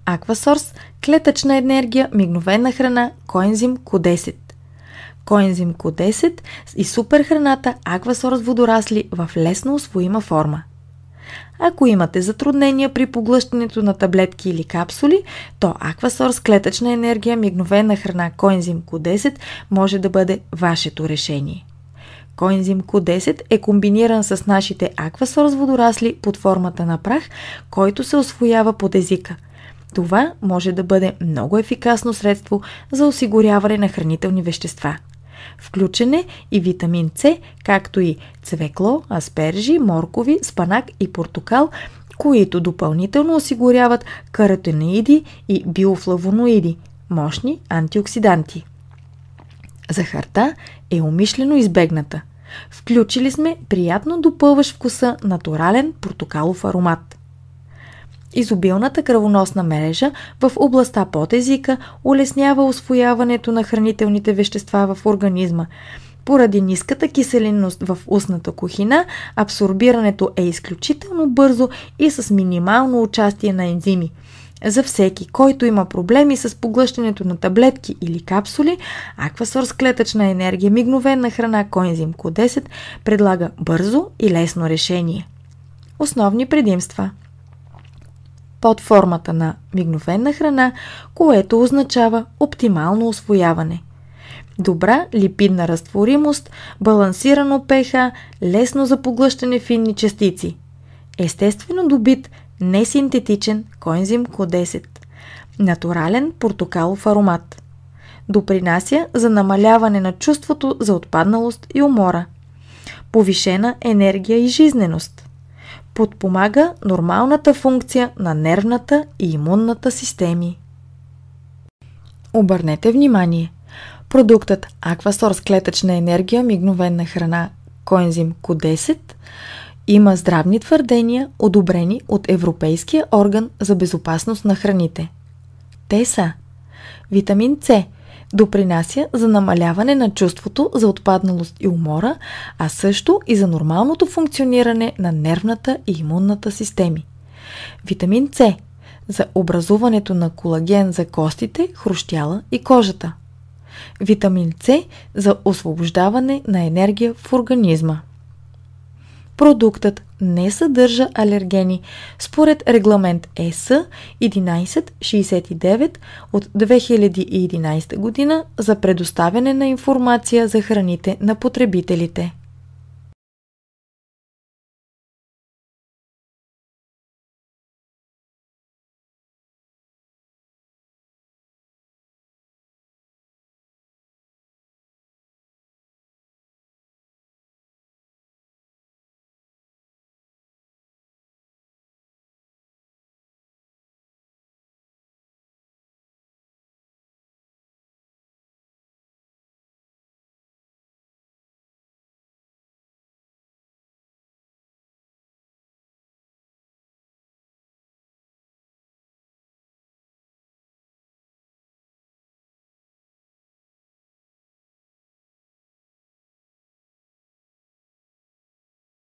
Aquasource – клетъчна енергия, мигновена храна, коензим Q10. Коензим Q10 и суперхраната Aquasource водорасли в лесно усвоима форма. Ако имате затруднения при поглъщането на таблетки или капсули, то Aquasource клетъчна енергия, мигновена храна, коензим Q10 може да бъде вашето решение. Коензим Q10 е комбиниран с нашите Aquasource водорасли под формата на прах, който се усвоява под езика. Това може да бъде много ефикасно средство за осигуряване на хранителни вещества. Включен е и витамин С, както и цвекло, аспержи, моркови, спанак и портокал, които допълнително осигуряват каротиноиди и биофлавоноиди, мощни антиоксиданти. Захарта е умишлено избегната. Включили сме приятно допълващ вкуса натурален портокалов аромат. Изобилната кръвоносна мрежа в областта под езика улеснява усвояването на хранителните вещества в организма. Поради ниската киселинност в устната кухина, абсорбирането е изключително бързо и с минимално участие на ензими. За всеки, който има проблеми с поглъщането на таблетки или капсули, Aquasource клетъчна енергия, мигновена храна, коензим Q10 предлага бързо и лесно решение. Основни предимства: под формата на мигновена храна, което означава оптимално усвояване. Добра липидна разтворимост, балансирано pH, лесно за поглъщане финни частици. Естествено добит, несинтетичен коензим Q10. Натурален портокалов аромат. Допринася за намаляване на чувството за отпадналост и умора. Повишена енергия и жизненост. Подпомага нормалната функция на нервната и имунната системи. Обърнете внимание! Продуктът Aquasource клетъчна енергия, мигновена храна, коензим Q10 има здравни твърдения, одобрени от Европейския орган за безопасност на храните. Те са: витамин С допринася за намаляване на чувството за отпадналост и умора, а също и за нормалното функциониране на нервната и имунната системи. Витамин С за образуването на колаген за костите, хрущяла и кожата. Витамин С за освобождаване на енергия в организма. Продуктът не съдържа алергени според регламент ЕС 1169 от 2011 година за предоставяне на информация за храните на потребителите.